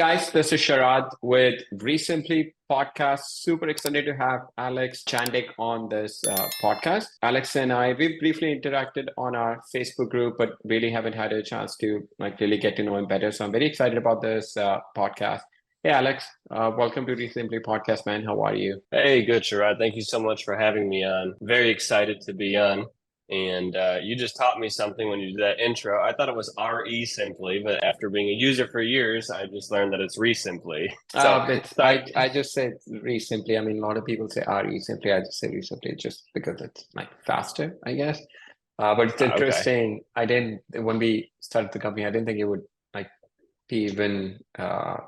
guys, this is Sharad with Recently podcast. Super excited to have Alex Jandick on this podcast. Alex and I, we briefly interacted on our Facebook group, but really haven't had a chance to really get to know him better. So I'm very excited about this podcast. Hey, Alex, welcome to Recently podcast, man. How are you? Hey, good, Sharad. Thank you so much for having me on. Very excited to be on. And you just taught me something when you did that intro. I thought it was RE simply, but after being a user for years, I just learned that it's re-simply. But I just say re simply. I mean, a lot of people say re simply. I just say re simply just because it's faster, I guess. But it's okay. interesting. I didn't when we started the company. I didn't think it would be even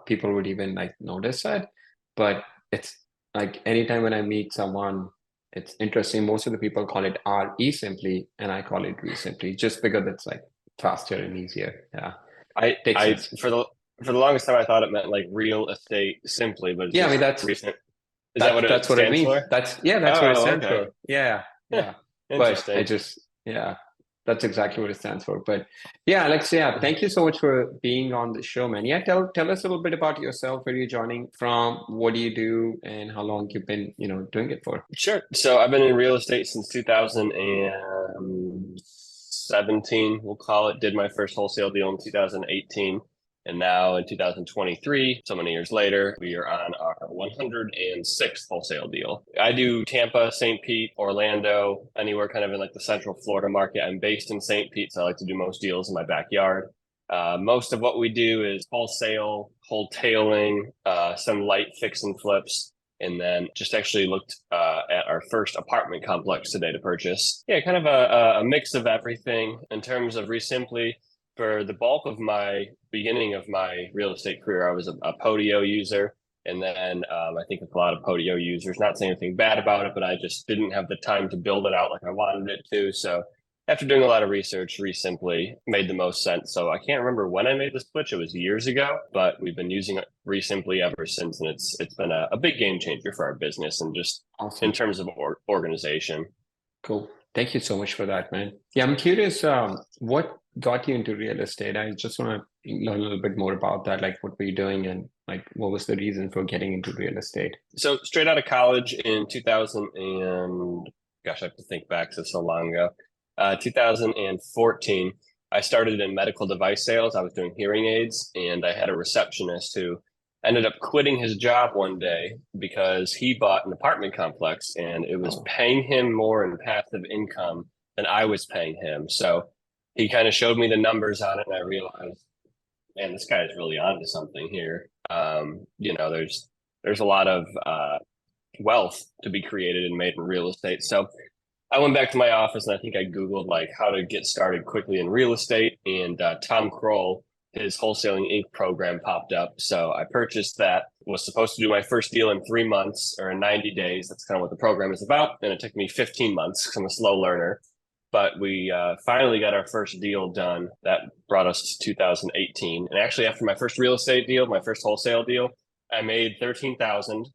people would even notice that. But it's anytime when I meet someone, it's interesting. Most of the people call it re simply, and I call it re simply just because it's faster and easier. Yeah, I takes I sense. for the longest time I thought it meant like real estate simply, but it's Yeah, I mean just that's recent. Is that That's what it that's what it stands means. for? That's what it Oh, stands okay. for. Yeah, yeah. But I Interesting. just yeah, that's exactly what it stands for. But yeah, Alex, yeah, thank you so much for being on the show, man. Yeah, tell us a little bit about yourself, where you're joining from, what do you do, and how long you've been, doing it for. Sure. So I've been in real estate since 2017, we'll call it. Did my first wholesale deal in 2018. And now in 2023, so many years later, we are on our 106th wholesale deal. I do Tampa, St. Pete, Orlando, anywhere kind of in the central Florida market. I'm based in St. Pete, so I like to do most deals in my backyard. Most of what we do is wholesale, wholetailing, some light fix and flips, and then just actually looked at our first apartment complex today to purchase. Yeah, kind of a mix of everything in terms of Resimply. For the bulk of my beginning of my real estate career, I was a Podio user. And then I think with a lot of Podio users, not saying anything bad about it, but I just didn't have the time to build it out like I wanted it to. So after doing a lot of research, Resimply made the most sense. So I can't remember when I made the switch. It was years ago, but we've been using Resimply ever since, and it's been a big game changer for our business and just in Awesome. terms of organization. Cool. Thank you so much for that, man. Yeah, I'm curious, what got you into real estate? I just want to learn a little bit more about that. Like, what were you doing, and what was the reason for getting into real estate? So straight out of college in 2000 and gosh, I have to think back to so long ago. 2014, I started in medical device sales. I was doing hearing aids, and I had a receptionist who ended up quitting his job one day because he bought an apartment complex and it was Oh, paying him more in passive income than I was paying him. So he kind of showed me the numbers on it, and I realized, man, this guy is really onto something here. There's a lot of wealth to be created and made in real estate. So I went back to my office and I think I Googled how to get started quickly in real estate. And Tom Kroll, his Wholesaling Inc. program popped up. So I purchased that, was supposed to do my first deal in 3 months or in 90 days. That's kind of what the program is about. And it took me 15 months because I'm a slow learner. But we finally got our first deal done. That brought us to 2018. And actually, after my first real estate deal, my first wholesale deal, I made 13,000,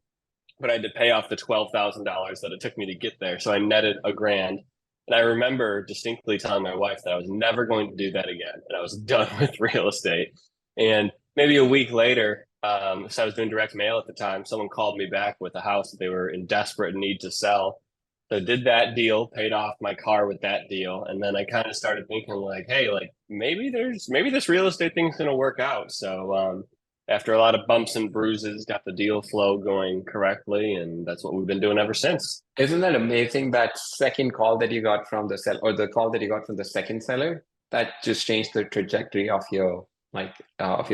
but I had to pay off the $12,000 that it took me to get there. So I netted a grand. And I remember distinctly telling my wife that I was never going to do that again. And I was done with real estate. And maybe a week later, so I was doing direct mail at the time, someone called me back with a house that they were in desperate need to sell. So did that deal, paid off my car with that deal. And then I kind of started thinking hey, maybe this real estate thing's going to work out. So after a lot of bumps and bruises, got the deal flow going correctly, and that's what we've been doing ever since. isn't that amazing? That second call that you got from the seller, or the call that you got from the second seller, that just changed the trajectory of your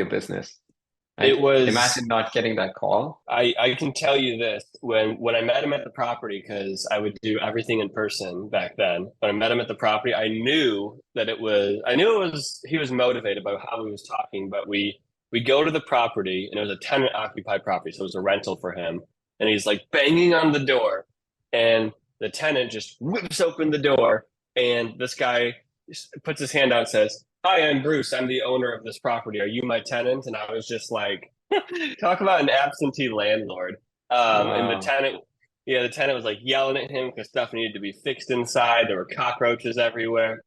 business. It Imagine was not getting that call. I can tell you this, when I met him at the property, because I would do everything in person back then. When I met him at the property, I knew it was he was motivated by how he was talking, but we go to the property and it was a tenant occupied property, so it was a rental for him. And he's banging on the door, and the tenant just whips open the door, and this guy puts his hand out and says, "Hi, I'm Bruce. I'm the owner of this property. Are you my tenant?" And I was just talk about an absentee landlord. And Wow. the tenant was yelling at him because stuff needed to be fixed inside. There were cockroaches everywhere.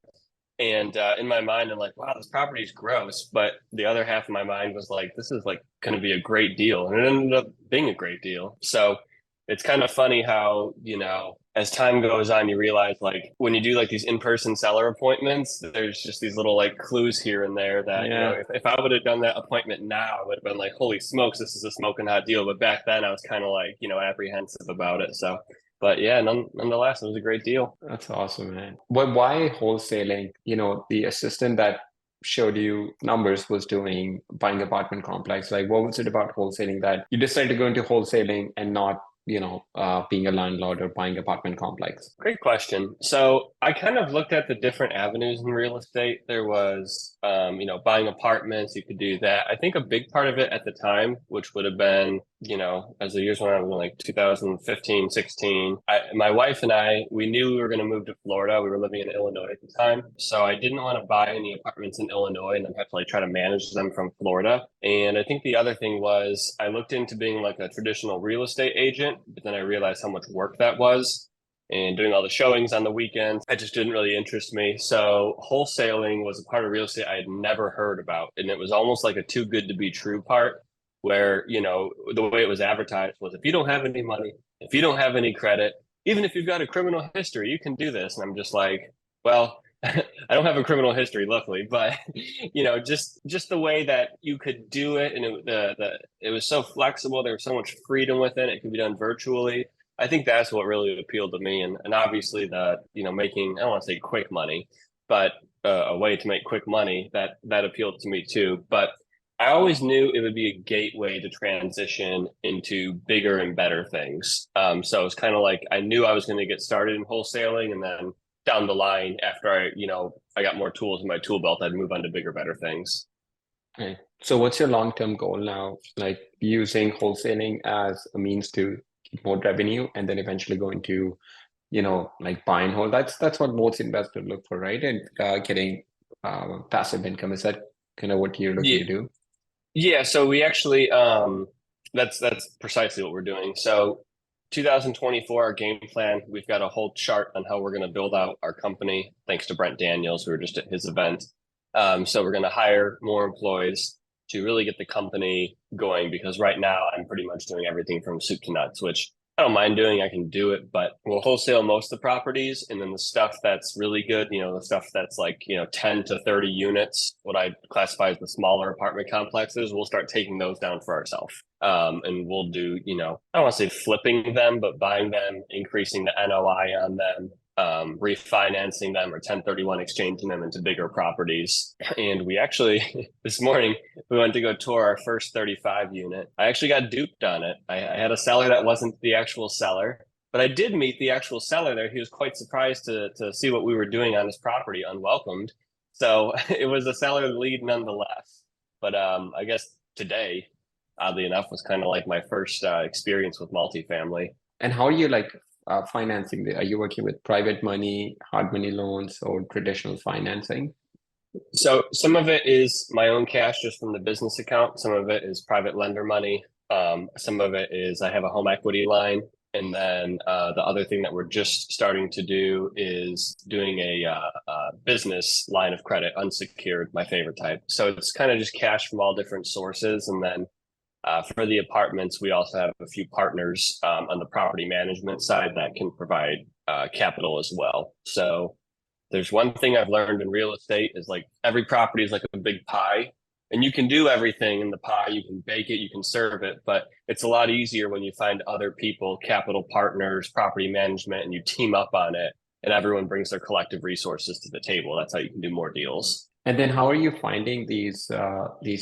And in my mind, I'm like, wow, this property is gross. But the other half of my mind was like, this is like going to be a great deal. And it ended up being a great deal. So it's kind of funny how, as time goes on, you realize like when you do like these in-person seller appointments, there's just these little like clues here and there that, Yeah. if I would have done that appointment now, I would have been like, holy smokes, this is a smoking hot deal. But back then I was kind of like, apprehensive about it. So, but yeah, nonetheless, it was a great deal. That's awesome, man. But why wholesaling? The assistant that showed you numbers was doing buying apartment complex. Like, what was it about wholesaling that you decided to go into wholesaling and not, being a landlord or buying apartment complex? Great question. So I kind of looked at the different avenues in real estate. There was, buying apartments. You could do that. I think a big part of it at the time, which would have been, as the years went on, like 2015, 16, my wife and we knew we were going to move to Florida. We were living in Illinois at the time. So I didn't want to buy any apartments in Illinois and then have to like try to manage them from Florida. And I think the other thing was I looked into being like a traditional real estate agent, but then I realized how much work that was. And doing all the showings on the weekends, that just didn't really interest me. So wholesaling was a part of real estate I had never heard about. And it was almost like a too good to be true part where, the way it was advertised was if you don't have any money, if you don't have any credit, even if you've got a criminal history, you can do this. And I'm just like, well, I don't have a criminal history, luckily, but just the way that you could do it, and it was so flexible. There was so much freedom with it. It could be done virtually. I think that's what really appealed to me, and obviously the making, I don't want to say quick money, but a way to make quick money that appealed to me too. But I always knew it would be a gateway to transition into bigger and better things. So it's kind of like I knew I was going to get started in wholesaling, and then down the line, after I got more tools in my tool belt, I'd move on to bigger, better things. Okay. So what's your long-term goal now? Like using wholesaling as a means to get more revenue and then eventually go into, like buy and hold. That's what most investors look for, right? And getting passive income. Is that kind of what you're looking Yeah, to do? yeah. So we actually, that's precisely what we're doing. So 2024, our game plan, we've got a whole chart on how we're going to build out our company, thanks to Brent Daniels. We were just at his event. So we're going to hire more employees to really get the company going, because right now I'm pretty much doing everything from soup to nuts, which I don't mind doing. I can do it, but we'll wholesale most of the properties. And then the stuff that's really good, the stuff that's like, 10 to 30 units, what I classify as the smaller apartment complexes, we'll start taking those down for ourselves. And we'll do, I don't want to say flipping them, but buying them, increasing the NOI on them, refinancing them or 1031 exchanging them into bigger properties. And we actually, this morning, we went to go tour our first 35 unit. I actually got duped on it. I had a seller that wasn't the actual seller, but I did meet the actual seller there. He was quite surprised to see what we were doing on his property, unwelcomed. So it was a seller lead nonetheless. But I guess today, oddly enough, was kind of like my first experience with multifamily. And how are you like financing? Are you working with private money, hard money loans, or traditional financing? So some of it is my own cash just from the business account. Some of it is private lender money. Some of it is I have a home equity line. And then the other thing that we're just starting to do is doing a business line of credit, unsecured, my favorite type. So it's kind of just cash from all different sources. And then for the apartments, we also have a few partners on the property management side that can provide capital as well. So there's one thing I've learned in real estate is like every property is like a big pie, and you can do everything in the pie. You can bake it, you can serve it, but it's a lot easier when you find other people, capital partners, property management, and you team up on it, and everyone brings their collective resources to the table. That's how you can do more deals. And then how are you finding these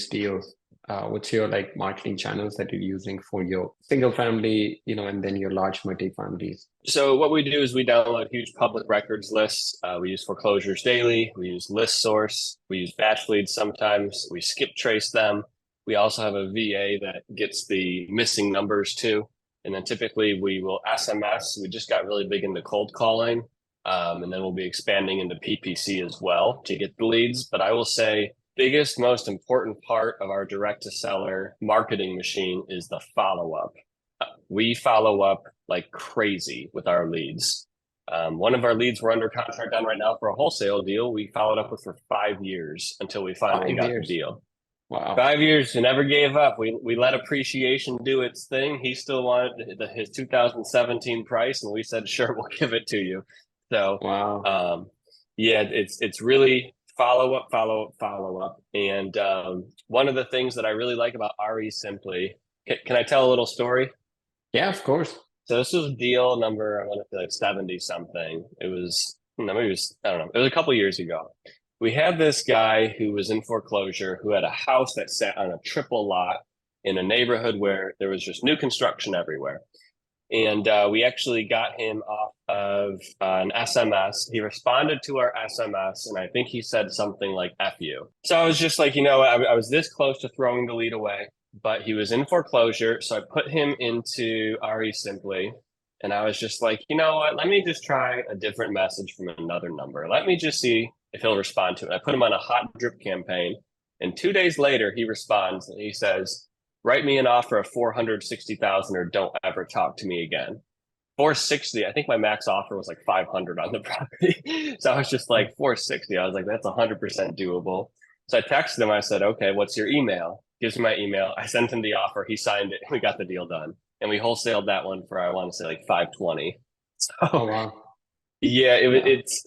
deals? What's your like marketing channels that you're using for your single family, and then your large multi-families? So what we do is we download huge public records lists. We use foreclosures daily. We use list source. We use batch leads sometimes. We skip trace them. We also have a VA that gets the missing numbers too. And then typically we will SMS. We just got really big into cold calling. And then we'll be expanding into PPC as well to get the leads. But I will say biggest, most important part of our direct to seller marketing machine is the follow up. We follow up like crazy with our leads. One of our leads we're under contract on right now for a wholesale deal. We followed up with for 5 years until we finally got the 5 years. deal. Wow. 5 years, we never gave up. We let appreciation do its thing. He still wanted his 2017 price, and we said, sure, we'll give it to you. So, Wow. yeah, it's really follow up, follow up, follow up. And one of the things that I really like about RE Simply, can I tell a little story? Yeah, of course. So this was deal number, I want to say like 70 something. It was, maybe it was, I don't know. It was a couple years ago. We had this guy who was in foreclosure who had a house that sat on a triple lot in a neighborhood where there was just new construction everywhere. And we actually got him off of an SMS. He responded to our SMS, and I think he said something like F you. So I was just like, I was this close to throwing the lead away, but he was in foreclosure. So I put him into RE Simply. And I was just like, you know what? Let me just try a different message from another number. Let me just see if he'll respond to it. I put him on a hot drip campaign. And 2 days later, he responds and he says, write me an offer of 460,000 or don't ever talk to me again. 460, I think my max offer was like 500 on the property. So I was just like 460. I was like, that's 100% doable. So I texted him. I said, okay, what's your email? Gives me my email. I sent him the offer. He signed it. We got the deal done. And we wholesaled that one for, I want to say like 520. So Oh, wow. yeah, Yeah. it's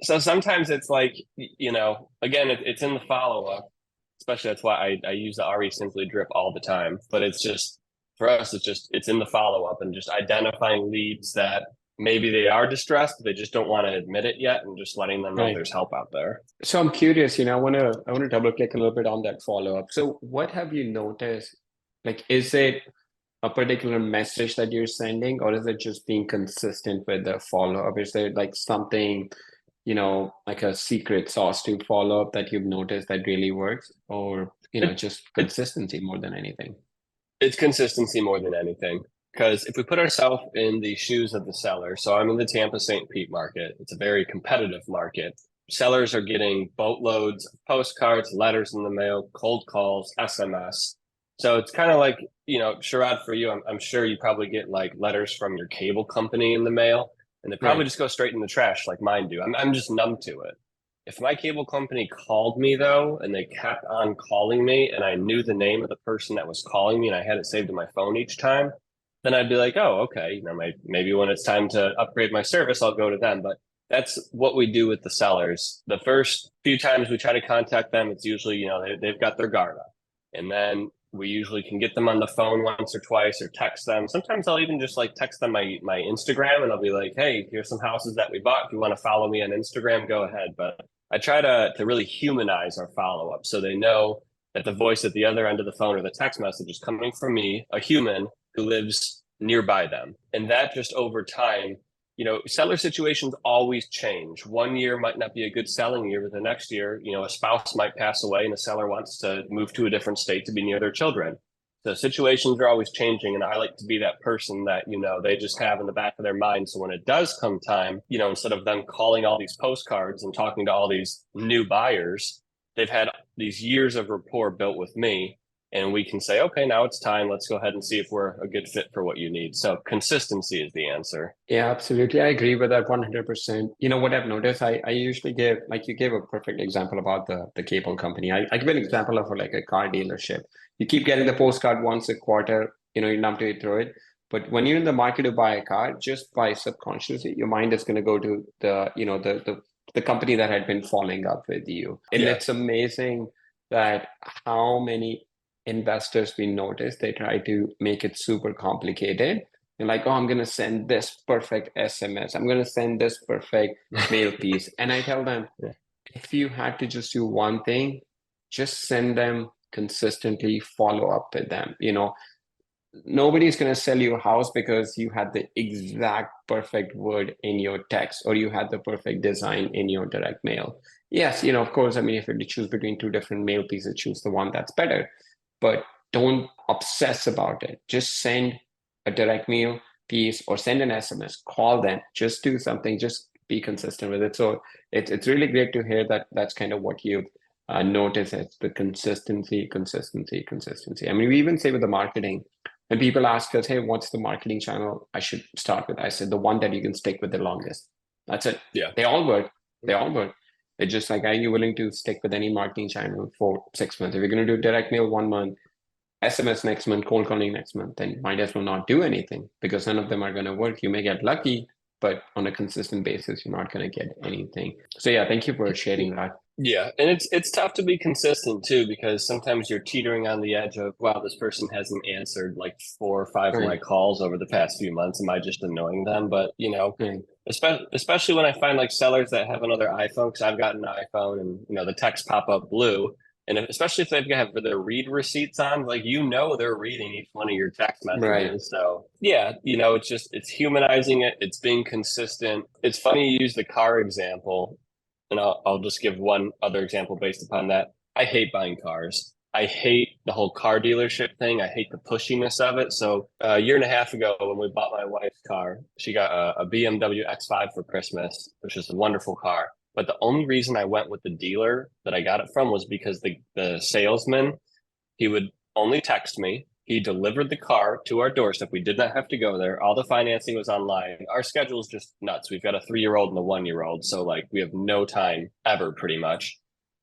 so sometimes it's like, again, it's in the follow up, especially that's why I use the RE Simply drip all the time. But it's just for us, it's in the follow up and just identifying leads that maybe they are distressed, but they just don't want to admit it yet, and just letting them know Right. there's help out there. So I'm curious, I want to double click a little bit on that follow up. So what have you noticed? Like, is it a particular message that you're sending, or is it just being consistent with the follow up? Is there like something, like a secret sauce to follow up that you've noticed that really works, or, It, just it, consistency more than anything? it's consistency more than anything. Because if we put ourselves in the shoes of the seller, so I'm in the Tampa St. Pete market, it's a very competitive market. Sellers are getting boatloads of postcards, letters in the mail, cold calls, SMS. So it's kind of like, Sherrod, for you, I'm sure you probably get like letters from your cable company in the mail, and they probably Right. just go straight in the trash like mine do. I'm just numb to it. If my cable company called me though, and they kept on calling me, and I knew the name of the person that was calling me, and I had it saved in my phone each time, then I'd be like, oh, okay, maybe when it's time to upgrade my service, I'll go to them. But that's what we do with the sellers. The first few times we try to contact them, it's usually, they've got their guard up. And then we usually can get them on the phone once or twice or text them. Sometimes I'll even just like text them my Instagram, and I'll be like, hey, here's some houses that we bought. If you want to follow me on Instagram, go ahead. But I try to really humanize our follow up so they know that the voice at the other end of the phone or the text message is coming from me, a human who lives nearby them. And that just over time, seller situations always change. One year might not be a good selling year, but the next year, a spouse might pass away and a seller wants to move to a different state to be near their children. So situations are always changing. And I like to be that person that, they just have in the back of their mind. So when it does come time, instead of them calling all these postcards and talking to all these new buyers, they've had these years of rapport built with me. And we can say, okay, now it's time. Let's go ahead and see if we're a good fit for what you need. So consistency is the answer. Yeah, absolutely. I agree with that 100%. You know what I've noticed? I usually give, like you gave a perfect example about the cable company. I give an example of like a car dealership. You keep getting the postcard once a quarter, you love to throw it. But when you're in the market to buy a car, just by subconsciously, your mind is going to go to the company that had been following up with you. And Yeah. it's amazing that how many investors we notice, they try to make it super complicated. You're like, oh, I'm going to send this perfect SMS. I'm going to send this perfect mail piece. And I tell them, Yeah. if you had to just do one thing, just send them consistently, follow up with them. Nobody's going to sell you a house because you had the exact perfect word in your text or you had the perfect design in your direct mail. Yes, of course, I mean, if you had to choose between two different mail pieces, choose the one that's better. But don't obsess about it. Just send a direct mail piece or send an SMS, call them, just do something, just be consistent with it. So it's really great to hear that that's kind of what you've noticed as the consistency. I mean, we even say with the marketing, when people ask us, hey, what's the marketing channel I should start with? I said, the one that you can stick with the longest. That's it. Yeah. They all work. They all work. It's just like, are you willing to stick with any marketing channel for 6 months? If you're going to do direct mail 1 month, SMS next month, cold calling next month, then might as well not do anything because none of them are going to work. You may get lucky, but on a consistent basis, you're not going to get anything. So yeah, thank you for sharing that. Yeah, and it's tough to be consistent too, because sometimes you're teetering on the edge of, wow, this person hasn't answered like 4 or 5 of my calls over the past few months. Am I just annoying them? But especially when I find like sellers that have another iPhone, because I've got an iPhone and the text pop up blue. And especially if they've got their read receipts on, like, they're reading each one of your text messages. Right. So yeah, it's humanizing it. It's being consistent. It's funny you use the car example. And I'll just give one other example based upon that. I hate buying cars. I hate the whole car dealership thing. I hate the pushiness of it. So a year and a half ago, when we bought my wife's car, she got a BMW X5 for Christmas, which is a wonderful car. But the only reason I went with the dealer that I got it from was because the salesman, he would only text me. He delivered the car to our doorstep. We did not have to go there. All the financing was online. Our schedule is just nuts. We've got a 3-year-old and a 1-year-old. So like we have no time ever pretty much.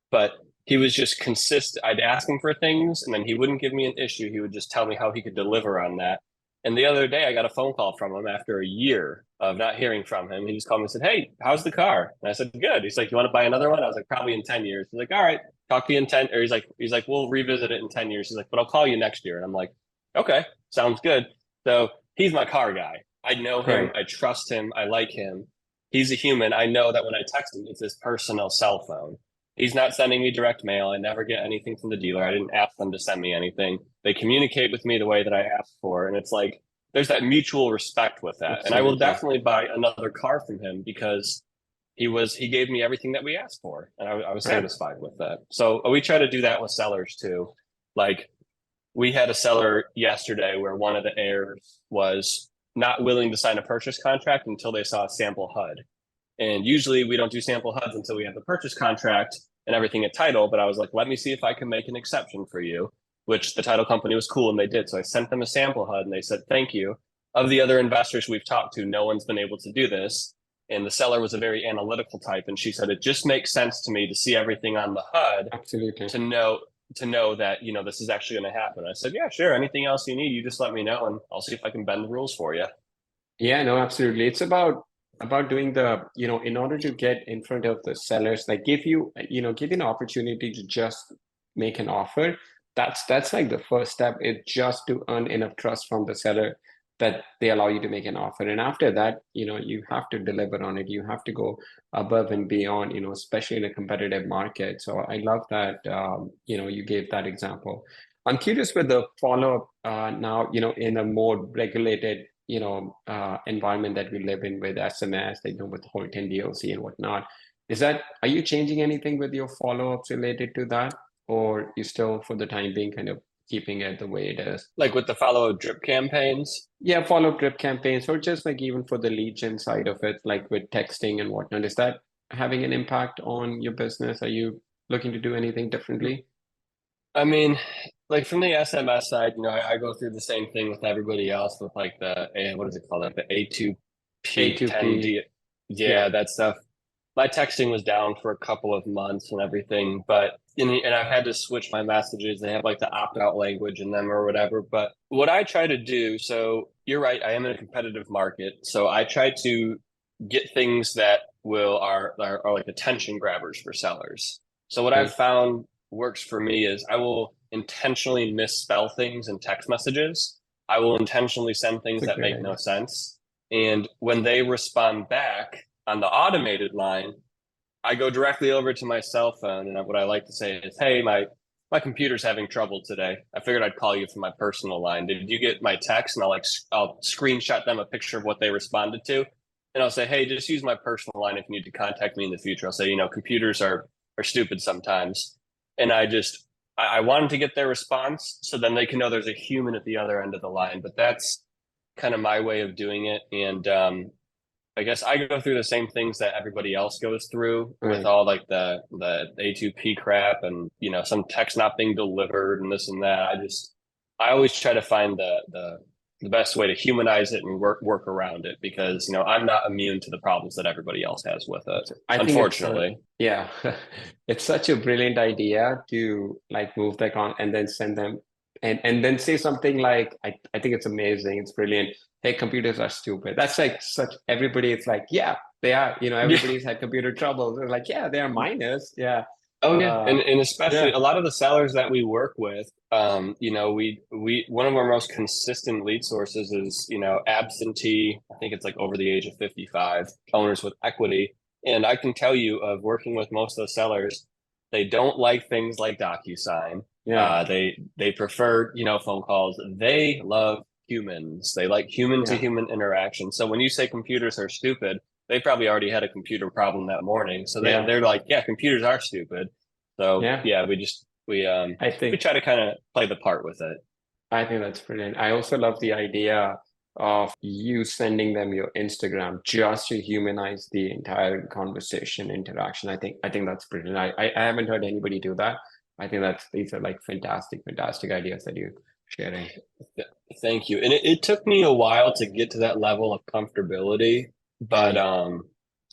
But he was just consistent. I'd ask him for things and then he wouldn't give me an issue. He would just tell me how he could deliver on that. And the other day I got a phone call from him after a year of not hearing from him. He just called me and said, "Hey, how's the car?" And I said, "Good." He's like, "You want to buy another one?" I was like, "Probably in 10 years." He's like, "All right, talk to you in 10." Or he's like, "We'll revisit it in 10 years." He's like, "But I'll call you next year." And I'm like, "Okay, sounds good." So he's my car guy. I know him. Right. I trust him. I like him. He's a human. I know that when I text him, it's his personal cell phone. He's not sending me direct mail. I never get anything from the dealer. I didn't ask them to send me anything. They communicate with me the way that I asked for. And it's like, there's that mutual respect with that. Absolutely. And I will definitely buy another car from him because he gave me everything that we asked for. And I was satisfied with that. So we try to do that with sellers too. Like we had a seller yesterday where one of the heirs was not willing to sign a purchase contract until they saw a sample HUD. And usually we don't do sample HUDs until we have the purchase contract and everything at title. But I was like, let me see if I can make an exception for you, which the title company was cool and they did. So I sent them a sample HUD and they said, "Thank you. Of the other investors we've talked to, no one's been able to do this." And the seller was a very analytical type. And she said, "It just makes sense to me to see everything on the HUD." Absolutely. To know that, this is actually going to happen. I said, "Yeah, sure. Anything else you need, you just let me know and I'll see if I can bend the rules for you." Yeah, no, absolutely. It's about doing the, in order to get in front of the sellers, like give you an opportunity to just make an offer. That's like the first step, is just to earn enough trust from the seller that they allow you to make an offer. And after that, you have to deliver on it. You have to go above and beyond, especially in a competitive market. So I love that, you gave that example. I'm curious with the follow-up now, in a more regulated environment that we live in with SMS, with the whole 10 DLC and whatnot. Are you changing anything with your follow-ups related to that? Or you still, for the time being, kind of keeping it the way it is? Like with the follow-up drip campaigns? Yeah, follow-up drip campaigns, or just like even for the lead gen side of it, like with texting and whatnot. Is that having an impact on your business? Are you looking to do anything differently? I mean, like from the SMS side, I go through the same thing with everybody else with like what is it called? Like the A2P, A2P. Yeah, that stuff. My texting was down for a couple of months and everything, but and I've had to switch my messages. They have like the opt-out language in them or whatever. But what I try to do, so you're right, I am in a competitive market. So I try to get things that are like attention grabbers for sellers. So what I've found works for me is I will intentionally misspell things in text messages. I will intentionally send things that make no sense. And when they respond back on the automated line, I go directly over to my cell phone. And what I like to say is, "Hey, my computer's having trouble today. I figured I'd call you from my personal line. Did you get my text?" And I'll screenshot them a picture of what they responded to. And I'll say, "Hey, just use my personal line if you need to contact me in the future." I'll say, computers are stupid sometimes. And I want them to get their response so then they can know there's a human at the other end of the line. But that's kind of my way of doing it. And I guess I go through the same things that everybody else goes through with all like the A2P crap and, some text not being delivered and this and that. I always try to find the the best way to humanize it and work around it, because I'm not immune to the problems that everybody else has with it, I think unfortunately. yeah, it's such a brilliant idea to like move that on and then send them and then say something like, I think it's amazing, it's brilliant. Hey, computers are stupid. That's like such everybody. It's like, yeah, they are. Yeah. Everybody's had computer troubles. They're like, yeah, they are minus. Yeah, Oh yeah, and especially yeah, a lot of the sellers that we work with, we one of our most consistent lead sources is absentee. I think it's like over the age of 55 owners with equity, and I can tell you of working with most of the sellers, they don't like things like DocuSign. yeah, They prefer phone calls. They love humans. They like human to yeah. human interaction. So when you say computers are stupid, they probably already had a computer problem that morning. So Yeah, they're like, yeah, computers are stupid. So yeah. yeah, I we think try to kind of play the part with it. I think that's brilliant. I also love the idea of you sending them your Instagram just to humanize the entire conversation interaction. I think that's brilliant. I haven't heard anybody do that. I think these are like fantastic ideas that you're sharing. Thank you. And it took me a while to get to that level of comfortability, but Right.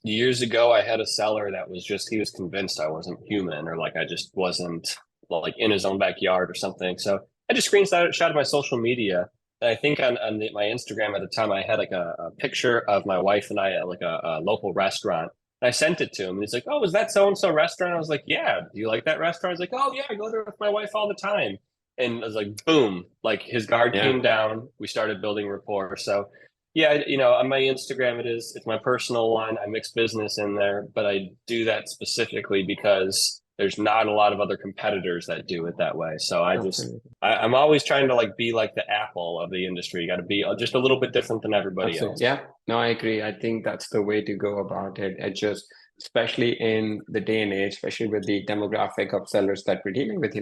years ago I had a seller that was he was convinced I wasn't human, or like I just wasn't like in his own backyard or something. So I just screenshot my social media. And I think on my Instagram at the time, I had like a picture of my wife and I at like a local restaurant. And I sent it to him, and he's like, "Oh, is that so and so restaurant?" I was like, "Yeah. Do you like that restaurant?" He's like, "Oh yeah, I go there with my wife all the time." And I was like, boom, like his guard Yeah. came down. We started building rapport. So yeah, on my Instagram, it's my personal one. I mix business in there, but I do that specifically because there's not a lot of other competitors that do it that way. So Absolutely. I'm always trying to like be like the Apple of the industry. You got to be just a little bit different than everybody Absolutely. else. Yeah. No, I agree. I think that's the way to go about it. It just, especially in the day and age, especially with the demographic of sellers that we're dealing with,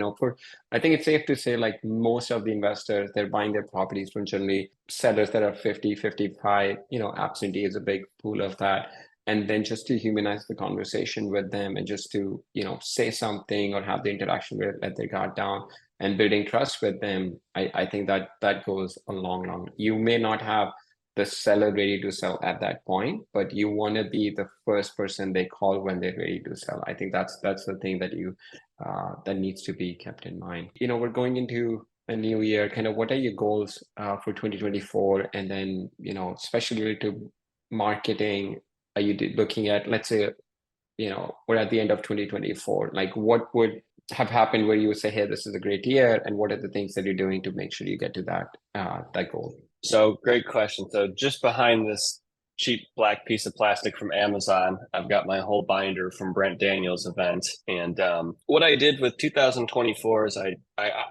I think it's safe to say like most of the investors, they're buying their properties from generally sellers that are 50, 55, absentee is a big pool of that. And then just to humanize the conversation with them and just to, say something or have the interaction with, let their guard down and building trust with them. I think that goes a long. You may not have the seller ready to sell at that point, but you want to be the first person they call when they're ready to sell. I think that's the thing that needs to be kept in mind. We're going into a new year. Kind of, what are your goals for 2024, and then especially related to marketing? Are you looking at, let's say, we're at the end of 2024. Like, what would have happened where you would say, hey, this is a great year, and what are the things that you're doing to make sure you get to that goal? So great question. So just behind this cheap black piece of plastic from Amazon, I've got my whole binder from Brent Daniels' event. And what I did with 2024 is I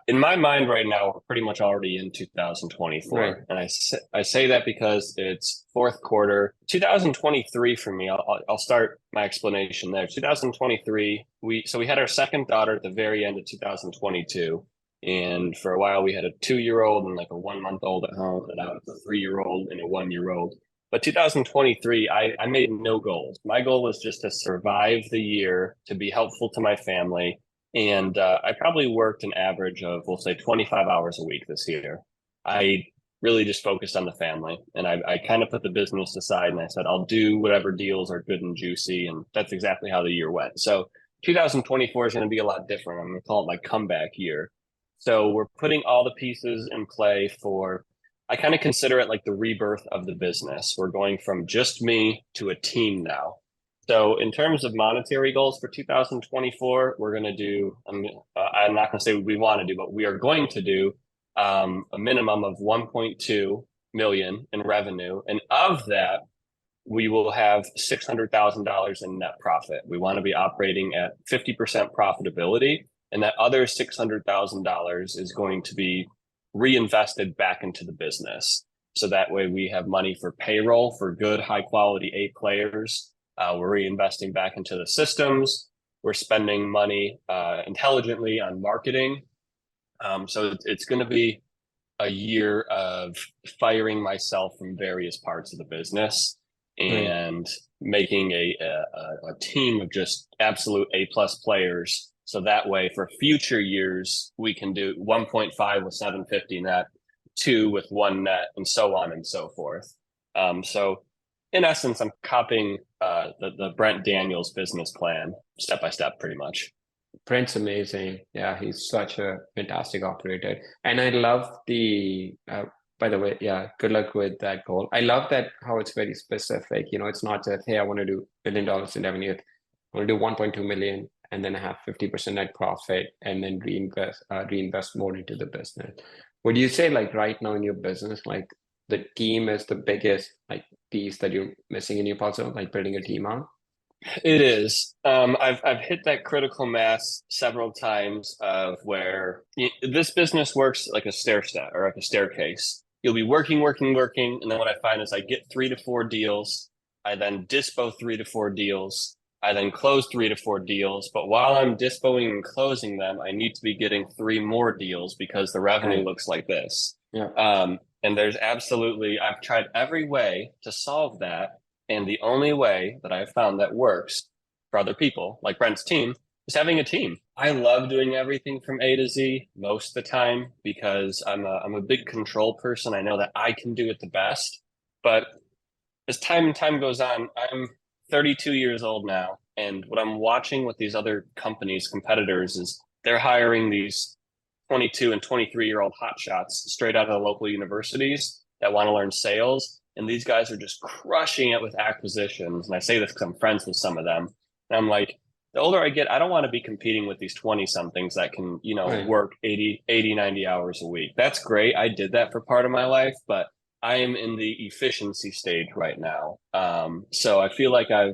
in my mind right now, we're pretty much already in Right. 2024. And I say that because it's fourth quarter. 2023 for me, I'll start my explanation there. 2023, we had our second daughter at the very end of 2022. And for a while, we had a 2-year-old and like a 1 month old at home, and now it's a 3-year-old and a 1-year-old. But 2023, I made no goals. My goal was just to survive the year, to be helpful to my family. And I probably worked an average of, we'll say, 25 hours a week this year. I really just focused on the family. And I kind of put the business aside, and I said, I'll do whatever deals are good and juicy. And that's exactly how the year went. So 2024 is going to be a lot different. I'm going to call it my comeback year. So we're putting all the pieces in play for, I kind of consider it like the rebirth of the business. We're going from just me to a team now. So in terms of monetary goals for 2024, we're going to do, I'm not going to say we want to do, but we are going to do a minimum of 1.2 million in revenue. And of that, we will have $600,000 in net profit. We want to be operating at 50% profitability, and that other $600,000 is going to be reinvested back into the business. So that way we have money for payroll for good, high quality A players. We're reinvesting back into the systems. We're spending money intelligently on marketing. So it's going to be a year of firing myself from various parts of the business Right. and making a team of just absolute A+ players. So that way, for future years, we can do 1.5 with 750 net, two with one net, and so on and so forth. So in essence, I'm copying the Brent Daniels business plan step by step, pretty much. Brent's amazing. Yeah, he's such a fantastic operator. And I love by the way, yeah, good luck with that goal. I love that how it's very specific. It's not just, hey, I want to do $1 billion in revenue. I want to do 1.2 million and then I have 50% net profit and then reinvest more into the business. Would you say like right now in your business, like the team is the biggest like piece that you're missing in your puzzle, like building a team out? It is. I've hit that critical mass several times of where this business works like a stair step or like a staircase. You'll be working, and then what I find is I get 3 to 4 deals. I then dispo 3 to 4 deals. I then close 3 to 4 deals. But while I'm dispoing and closing them, I need to be getting 3 more deals because the revenue looks like this. Yeah. And I've tried every way to solve that. And the only way that I've found that works for other people, like Brent's team, is having a team. I love doing everything from A to Z most of the time because I'm a big control person. I know that I can do it the best. But as time goes on, I'm 32 years old now. And what I'm watching with these other competitors, is they're hiring these 22 and 23-year-old hotshots straight out of the local universities that want to learn sales. And these guys are just crushing it with acquisitions. And I say this because I'm friends with some of them. And I'm like, the older I get, I don't want to be competing with these 20-somethings that can, work 80, 90 hours a week. That's great. I did that for part of my life, but I am in the efficiency stage right now. So I feel like I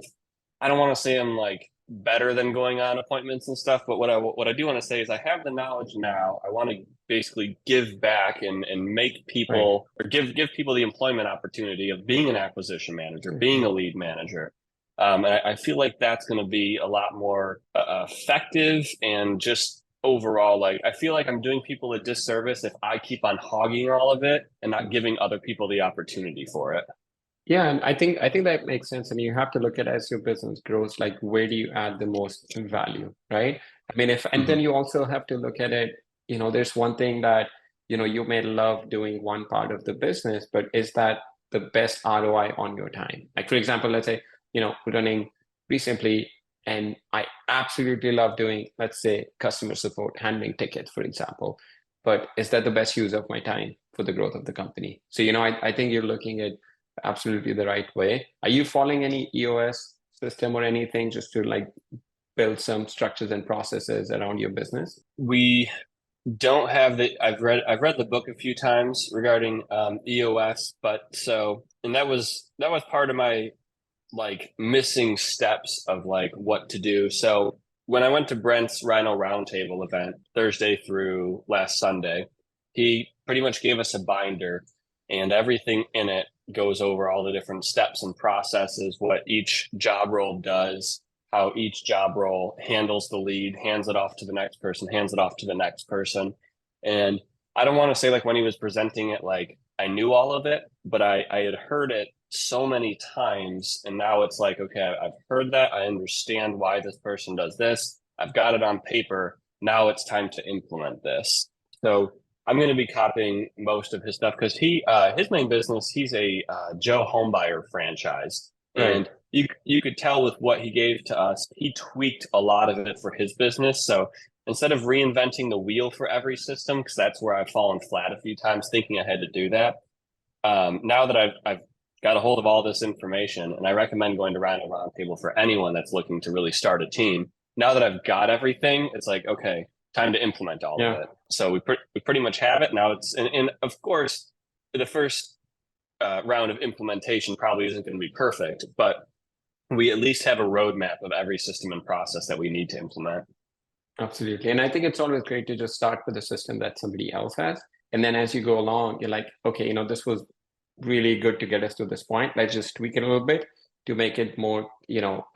don't want to say I'm like better than going on appointments and stuff, but what I do want to say is I have the knowledge now. I want to basically give back and make people or give people the employment opportunity of being an acquisition manager, being a lead manager. And I feel like that's going to be a lot more effective and just overall, like I feel like I'm doing people a disservice if I keep on hogging all of it and not giving other people the opportunity for it. Yeah, and I think that makes sense. And you have to look at as your business grows, like where do you add the most value, right? I mean, and then you also have to look at it, there's one thing that, you may love doing one part of the business, but is that the best ROI on your time? Like, for example, let's say, running recently, and I absolutely love doing, let's say, customer support, handling tickets, for example. But is that the best use of my time for the growth of the company? So, I think you're looking at absolutely the right way. Are you following any EOS system or anything just to like build some structures and processes around your business? We don't have I've read the book a few times regarding EOS, and that was part of my like missing steps of like what to do. So when I went to Brent's Rhino Roundtable event Thursday through last Sunday, he pretty much gave us a binder and everything in it goes over all the different steps and processes, what each job role does, how each job role handles the lead, hands it off to the next person, hands it off to the next person. And I don't want to say like when he was presenting it, like I knew all of it, but I had heard it so many times. And now it's like, okay, I've heard that. I understand why this person does this. I've got it on paper. Now it's time to implement this. So I'm going to be copying most of his stuff because his main business, he's a Joe Homebuyer franchise. Right. And you could tell with what he gave to us, he tweaked a lot of it for his business. So instead of reinventing the wheel for every system, because that's where I've fallen flat a few times thinking I had to do that. Now that I've got a hold of all this information, and I recommend going to Rhino Roundtable for anyone that's looking to really start a team. Now that I've got everything, it's like, okay, time to implement all of it. So we pretty much have it now. And of course, the first round of implementation probably isn't going to be perfect, but we at least have a roadmap of every system and process that we need to implement. Absolutely. And I think it's always great to just start with a system that somebody else has. And then as you go along, you're like, okay, this was really good to get us to this point. Let's just tweak it a little bit to make it more,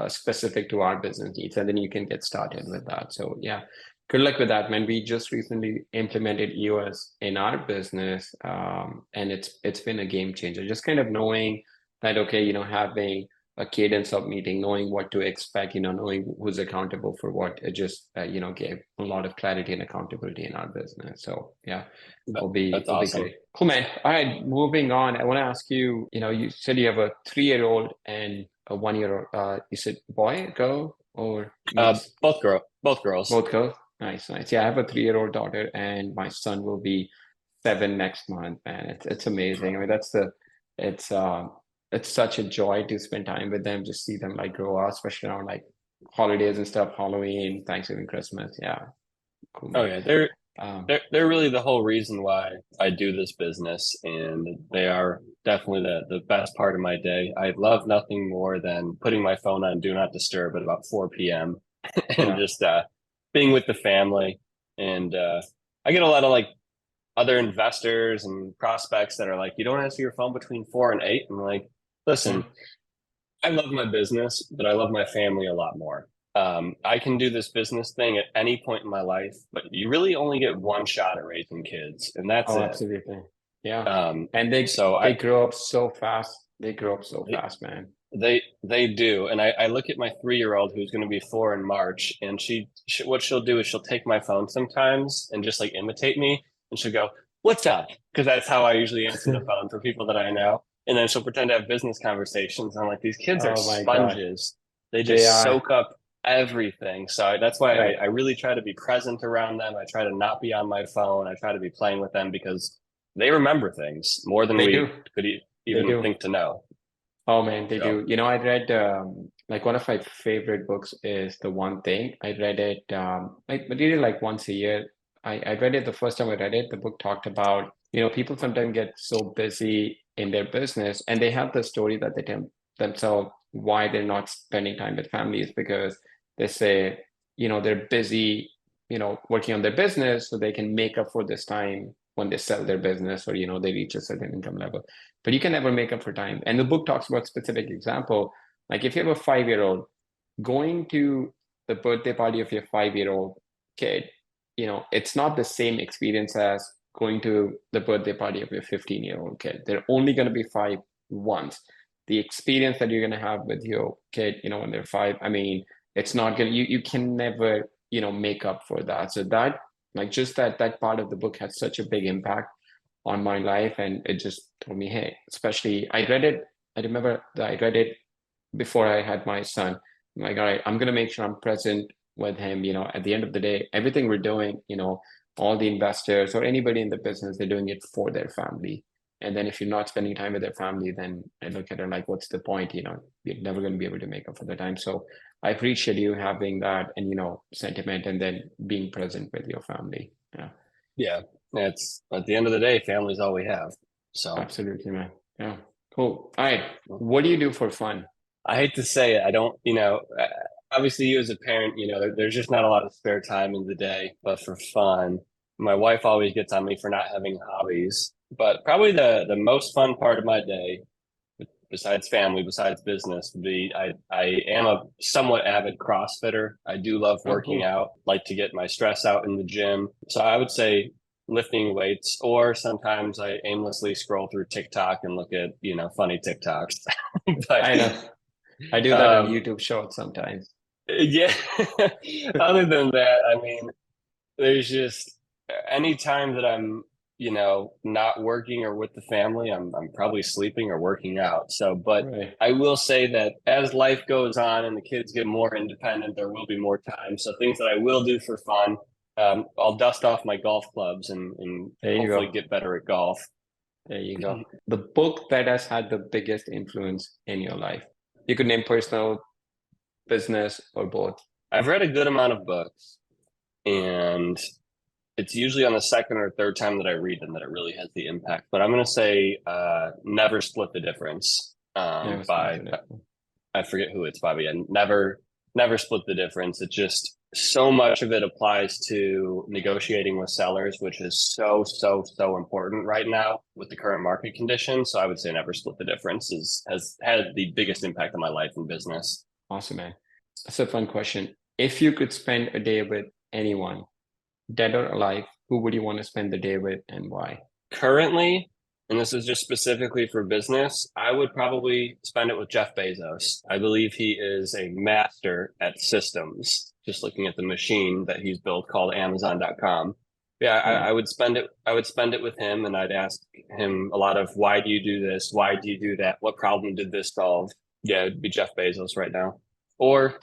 specific to our business needs. And then you can get started with that. So yeah, good luck with that, man. We just recently implemented EOS in our business. And it's been a game changer. Just kind of knowing that, okay, having a cadence of meeting, knowing what to expect, knowing who's accountable for what. It just gave a lot of clarity and accountability in our business. So yeah, That's it'll be awesome. great. Cool, man. All right, moving on. I want to ask you, you said you have a 3-year-old and a 1-year-old. You said boy, girl, or mix? Both girls. Both girls. Nice, nice. Yeah, I have a 3-year-old daughter, and my son will be 7 next month. Man, it's amazing. I mean, it's it's such a joy to spend time with them, just see them like grow up, especially around like holidays and stuff, Halloween, Thanksgiving, Christmas. Yeah, cool, Oh man. yeah, Um, they're really the whole reason why I do this business, and they are definitely the best part of my day. I love nothing more than putting my phone on do not disturb at about 4 p.m. and yeah. just being with the family. And I get a lot of like other investors and prospects that are like, you don't answer your phone between 4 and 8. I'm like, Yeah. listen, I love my business, but I love my family a lot more. I can do this business thing at any point in my life, but you really only get one shot at raising kids, and that's Oh, it. absolutely. Yeah. Um, And so they I grow up so fast. They grow up so fast, man. they do, and I look at my 3 year old who's going to be 4 in March, and she what she'll do is she'll take my phone sometimes and just like imitate me, and she'll go, "What's up?" Because that's how I usually answer the phone for people that I know. And then she'll pretend to have business conversations. I'm like, these kids are Oh my God. sponges. They They just are. soak up everything. So that's why Right. I really try to be present around them. I try to not be on my phone. I try to be playing with them because they remember things more than They do. we could They even do. think to know. Oh man, they So do. I read like one of my favorite books is The One Thing. I read it like but read it like once a year. I read it the first time I read it. The book talked about, people sometimes get so busy in their business and they have the story that they tell themselves why they're not spending time with families because they say, they're busy, working on their business so they can make up for this time when they sell their business or, they reach a certain income level, but you can never make up for time. And the book talks about specific example. Like if you have a 5-year-old going to the birthday party of your 5-year-old kid, it's not the same experience as going to the birthday party of your 15-year-old kid. They're only going to be five once. The experience that you're going to have with your kid, when they're five, I mean, it's not going to, you can never, make up for that. So that, like just that part of the book has such a big impact on my life, and it just told me, hey, especially I read it. I remember that I read it before I had my son. I'm like, all right, I'm gonna make sure I'm present with him. At the end of the day, everything we're doing, all the investors or anybody in the business, they're doing it for their family. And then if you're not spending time with their family, then I look at it like, what's the point? You're never going to be able to make up for the time. So I appreciate you having that and sentiment and then being present with your family. Yeah. yeah, it's at the end of the day, family's all we have. So Absolutely, man. Yeah. Cool. All right. What do you do for fun? I hate to say it. I don't, obviously you as a parent, there's just not a lot of spare time in the day, but for fun, my wife always gets on me for not having hobbies. But probably the most fun part of my day, besides family, besides business, would be I am a somewhat avid CrossFitter. I do love Oh, working cool. out, like to get my stress out in the gym. So I would say lifting weights, or sometimes I aimlessly scroll through TikTok and look at, funny TikToks. But I know. I do that on um, YouTube Shorts sometimes. yeah, other than that, I mean, there's just any time that I'm, not working or with the family, I'm probably sleeping or working out. So, but Right. I will say that as life goes on and the kids get more independent, there will be more time. So things that I will do for fun, I'll dust off my golf clubs and There you hopefully go. get better at golf. There you go. The book that has had the biggest influence in your life. You could name personal, business, or both. I've read a good amount of books, and it's usually on the second or third time that I read them that it really has the impact. But I'm going to say Never Split the Difference Never split by, the difference. I forget who it's by, but yeah, Never Split the Difference. It just, so much of it applies to negotiating with sellers, which is so, so, so important right now with the current market conditions. So I would say Never Split the Difference has had the biggest impact on my life and business. Awesome, man. That's a fun question. If you could spend a day with anyone, dead or alive, who would you want to spend the day with and why? Currently, and this is just specifically for business, I would probably spend it with Jeff Bezos. I believe he is a master at systems, just looking at the machine that he's built called Amazon.com. Yeah, I would spend it. I would spend it with him, and I'd ask him a lot of why do you do this? Why do you do that? What problem did this solve? Yeah, it'd be Jeff Bezos right now, or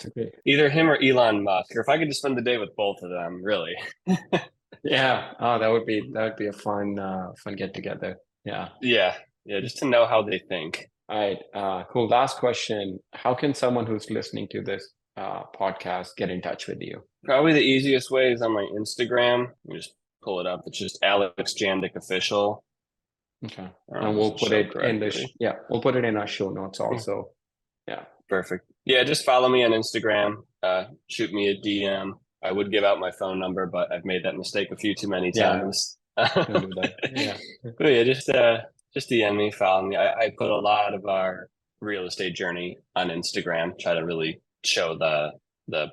either him or Elon Musk. Or if I could just spend the day with both of them, really. Yeah. Oh, that would be a fun get together. Yeah. Yeah, just to know how they think. All right. Cool. Last question. How can someone who's listening to this podcast get in touch with you? Probably the easiest way is on my Instagram. You just pull it up. It's just Alex Jandick official. Okay. And we'll put it in we'll put it in our show notes Hmm. also. Yeah. Perfect. Yeah, just follow me on Instagram. Shoot me a DM. I would give out my phone number, but I've made that mistake a few too many times. Don't do that. Yeah. But yeah, just DM me, follow me. I put a lot of our real estate journey on Instagram. Try to really show the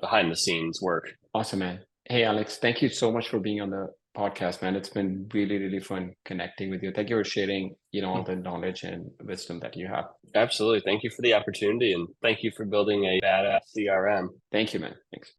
behind the scenes work. Awesome, man. Hey, Alex, thank you so much for being on the podcast, man. It's been really, really fun connecting with you. Thank you for sharing, all the knowledge and wisdom that you have. Absolutely. Thank you for the opportunity, and thank you for building a badass CRM. Thank you, man. Thanks.